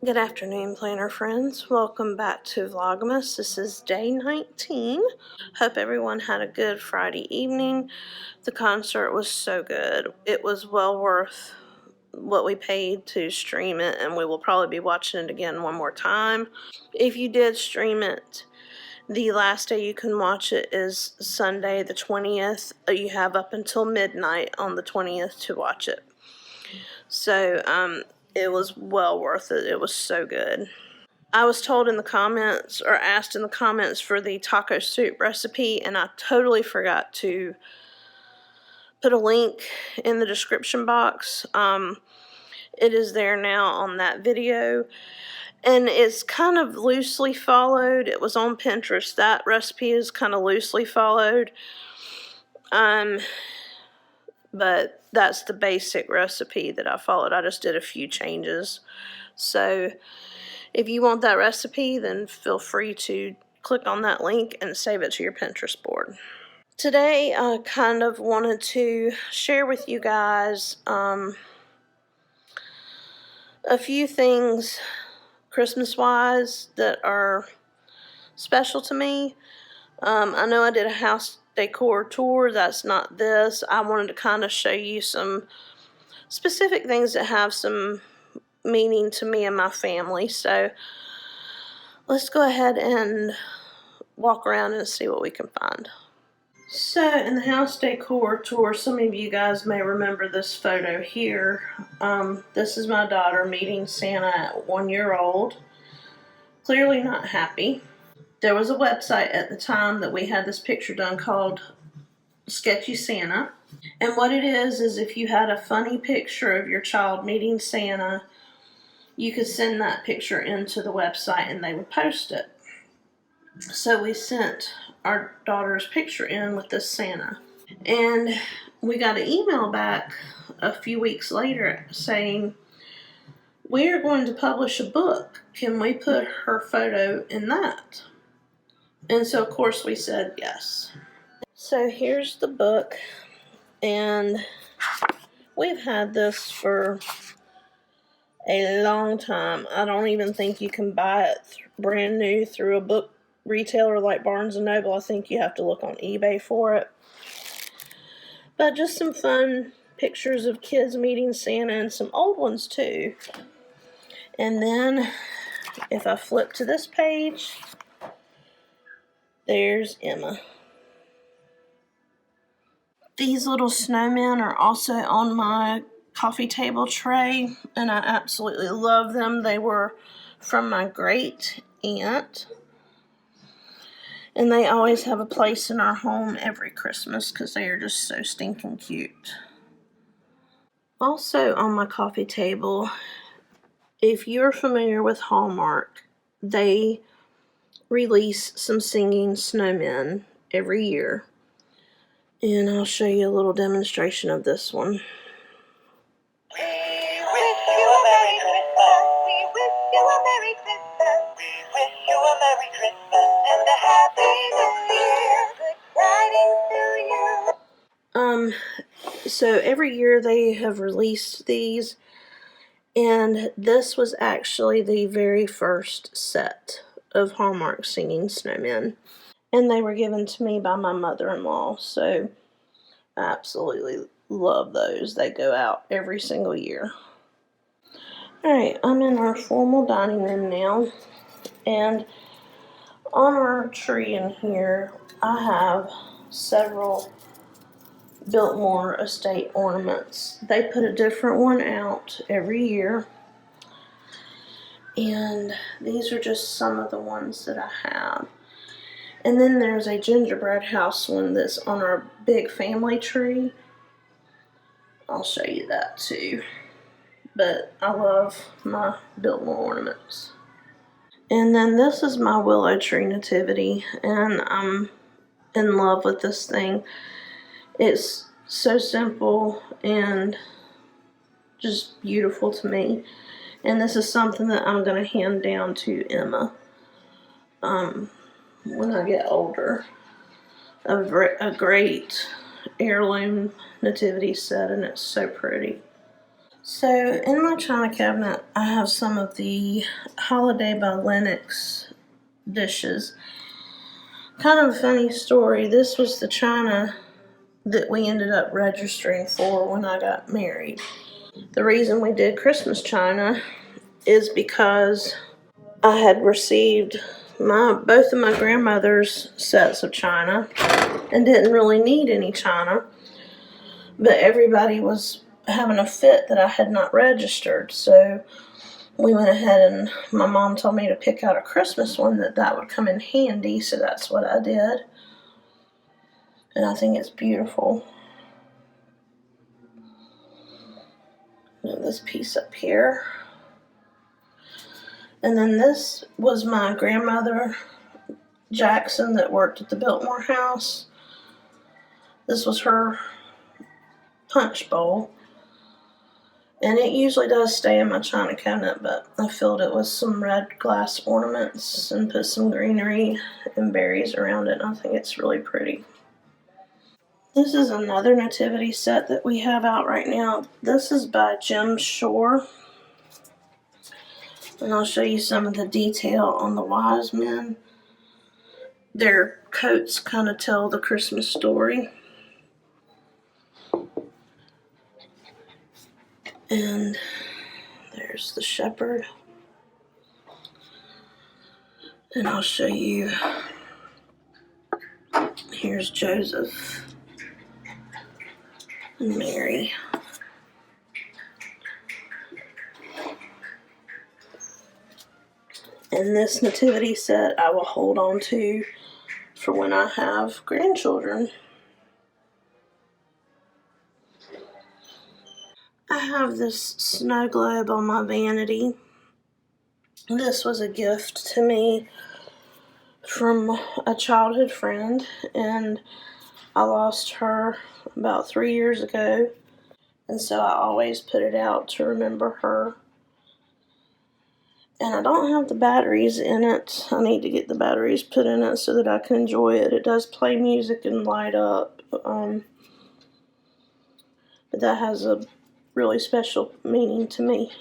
Good afternoon, planner friends. Welcome back to Vlogmas. This is day 19. Hope everyone had a good Friday evening. The concert was so good. It was well worth what we paid to stream it, and we will probably be watching it again one more time. If you did stream it, the last day you can watch it is Sunday the 20th. You have up until midnight on the 20th to watch it. So, it was well worth it. It was so good. I was told in the comments, or asked in the comments, for the taco soup recipe, and I totally forgot to put a link in the description box. It is there now on that video, and it's kind of loosely followed. It was on Pinterest. That recipe is kind of loosely followed, but that's the basic recipe that I followed. I just did a few changes. So if you want that recipe, then feel free to click on that link and save it to your Pinterest board. Today, I kind of wanted to share with you guys a few things Christmas-wise that are special to me. I know I did a house decor tour. That's not this. I wanted to kind of show you some specific things that have some meaning to me and my family. So let's go ahead and walk around and see what we can find. So in the house decor tour, some of you guys may remember this photo here. This is my daughter meeting Santa at 1 year old. Clearly not happy. There was a website at the time that we had this picture done called Sketchy Santa. And what it is if you had a funny picture of your child meeting Santa, you could send that picture into the website and they would post it. So we sent our daughter's picture in with this Santa. And we got an email back a few weeks later saying, "We are going to publish a book. Can we put her photo in that?" And so, of course, we said yes. So here's the book. And we've had this for a long time. I don't even think you can buy it brand new through a book retailer like Barnes & Noble. I think you have to look on eBay for it. But just some fun pictures of kids meeting Santa and some old ones too. And then if I flip to this page, there's Emma. These little snowmen are also on my coffee table tray, and I absolutely love them. They were from my great aunt, and they always have a place in our home every Christmas because they are just so stinking cute. Also on my coffee table, if you're familiar with Hallmark, they release some singing snowmen every year. And I'll show you a little demonstration of this one. We wish you a Merry Christmas. We wish you a Merry Christmas. We wish you a Merry Christmas and a Happy New Year. Good tidings to you. So every year they have released these, and this was actually the very first set of Hallmark singing snowmen. And they were given to me by my mother-in-law, so I absolutely love those. They go out every single year. Alright, I'm in our formal dining room now, and on our tree in here, I have several Biltmore Estate ornaments. They put a different one out every year, and these are just some of the ones that I have. And then there's a gingerbread house one that's on our big family tree. I'll show you that too. But I love my Biltmore ornaments. And then this is my willow tree nativity, and I'm in love with this thing. It's so simple and just beautiful to me. And this is something that I'm going to hand down to Emma when I get older. A great heirloom nativity set, and it's so pretty. So in my china cabinet, I have some of the Holiday by Lennox dishes. Kind of a funny story. This was the china that we ended up registering for when I got married. The reason we did Christmas china is because I had received both of my grandmother's sets of china and didn't really need any china, but everybody was having a fit that I had not registered, so we went ahead and my mom told me to pick out a Christmas one that would come in handy, so that's what I did, and I think it's beautiful. This piece up here, and then this was my grandmother Jackson that worked at the Biltmore house. This was her punch bowl, and it usually does stay in my china cabinet, but I filled it with some red glass ornaments and put some greenery and berries around it, and I think it's really pretty. This is another nativity set that we have out right now. This is by Yore, and I'll show you some of the detail on the wise men. Their coats kind of tell the Christmas story. And there's the shepherd. And I'll show you, here's Joseph and Mary. And this nativity set I will hold on to for when I have grandchildren. I have this snow globe on my vanity. This was a gift to me from a childhood friend, and I lost her about 3 years ago, and so I always put it out to remember her. And I don't have the batteries in it. I need to get the batteries put in it so that I can enjoy it. It does play music and light up, but that has a really special meaning to me.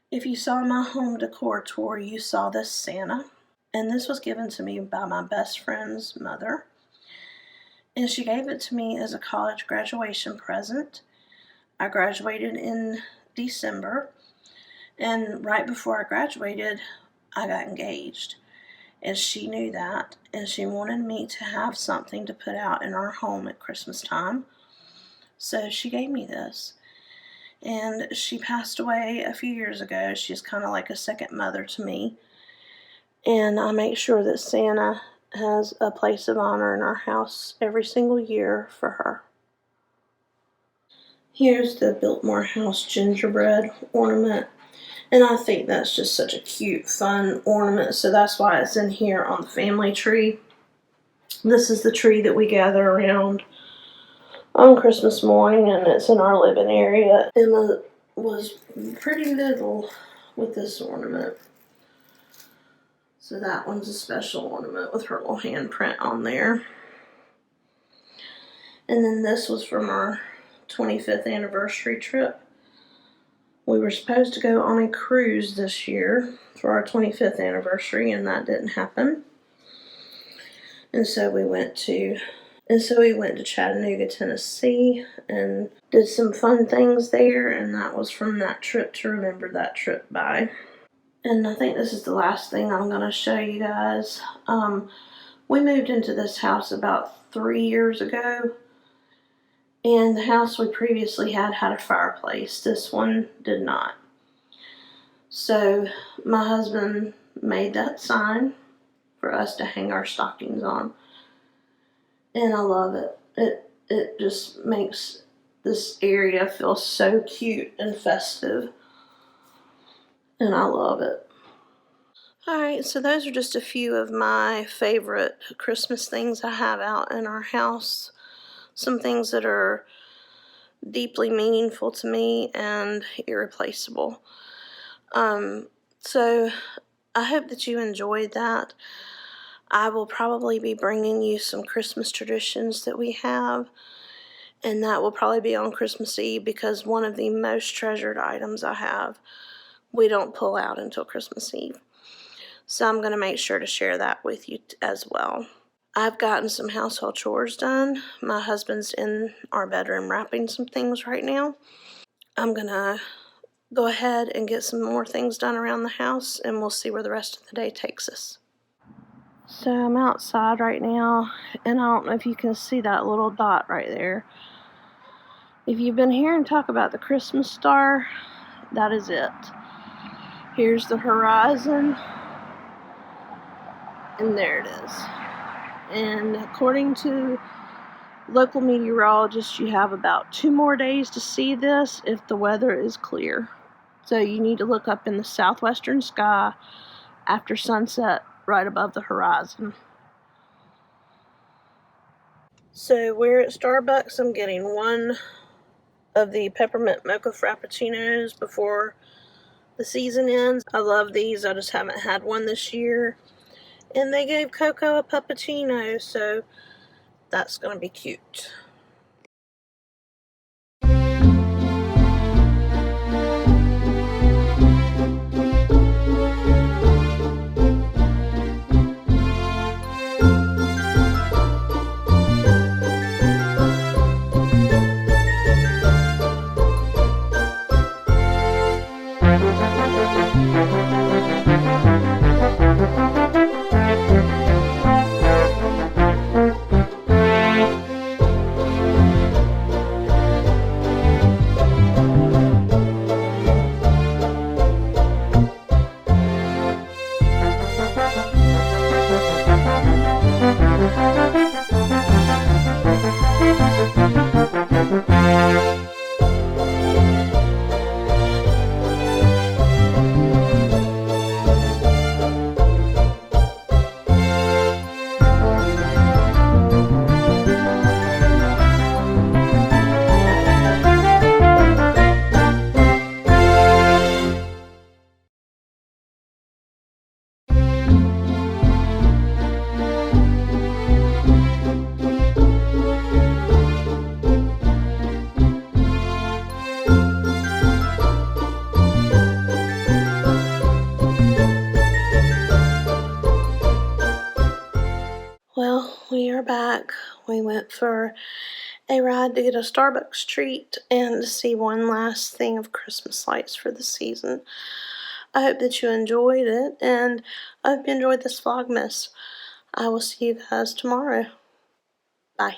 If you saw my home decor tour, you saw this Santa, and this was given to me by my best friend's mother, and she gave it to me as a college graduation present. I graduated in December, and right before I graduated, I got engaged. And she knew that, and she wanted me to have something to put out in our home at Christmas time. So she gave me this. And she passed away a few years ago. She's kind of like a second mother to me. And I make sure that Santa has a place of honor in our house every single year for her. Here's the Biltmore House gingerbread ornament. And I think that's just such a cute, fun ornament. So that's why it's in here on the family tree. This is the tree that we gather around on Christmas morning, and it's in our living area. Emma was pretty little with this ornament. So that one's a special ornament with her little handprint on there. And then this was from our 25th anniversary trip. We were supposed to go on a cruise this year for our 25th anniversary, and that didn't happen. And so we went to Chattanooga, Tennessee, and did some fun things there, and that was from that trip to remember that trip by. And I think this is the last thing I'm going to show you guys. We moved into this house about 3 years ago, and the house we previously had a fireplace. This one did not. So my husband made that sign for us to hang our stockings on. And I love it. It just makes this area feel so cute and festive. And I love it. Alright, so those are just a few of my favorite Christmas things I have out in our house. Some things that are deeply meaningful to me and irreplaceable. So I hope that you enjoyed that. I will probably be bringing you some Christmas traditions that we have, And that will probably be on Christmas Eve, because one of the most treasured items I have, we don't pull out until Christmas Eve. So I'm going to make sure to share that with you as well. I've gotten some household chores done. My husband's in our bedroom wrapping some things right now. I'm going to go ahead and get some more things done around the house, and we'll see where the rest of the day takes us. So I'm outside right now, and I don't know if you can see that little dot right there. If you've been hearing talk about the Christmas star, that is it. Here's the horizon, and there it is. And according to local meteorologists, you have about 2 more days to see this if the weather is clear. So you need to look up in the southwestern sky after sunset right above the horizon. So we're at Starbucks. I'm getting one of the peppermint mocha frappuccinos before the season ends. I love these. I just haven't had one this year. And they gave Coco a puppuccino, so that's going to be cute. Well, we are back. We went for a ride to get a Starbucks treat and to see one last thing of Christmas lights for the season. I hope that you enjoyed it, and I hope you enjoyed this Vlogmas. I will see you guys tomorrow. Bye.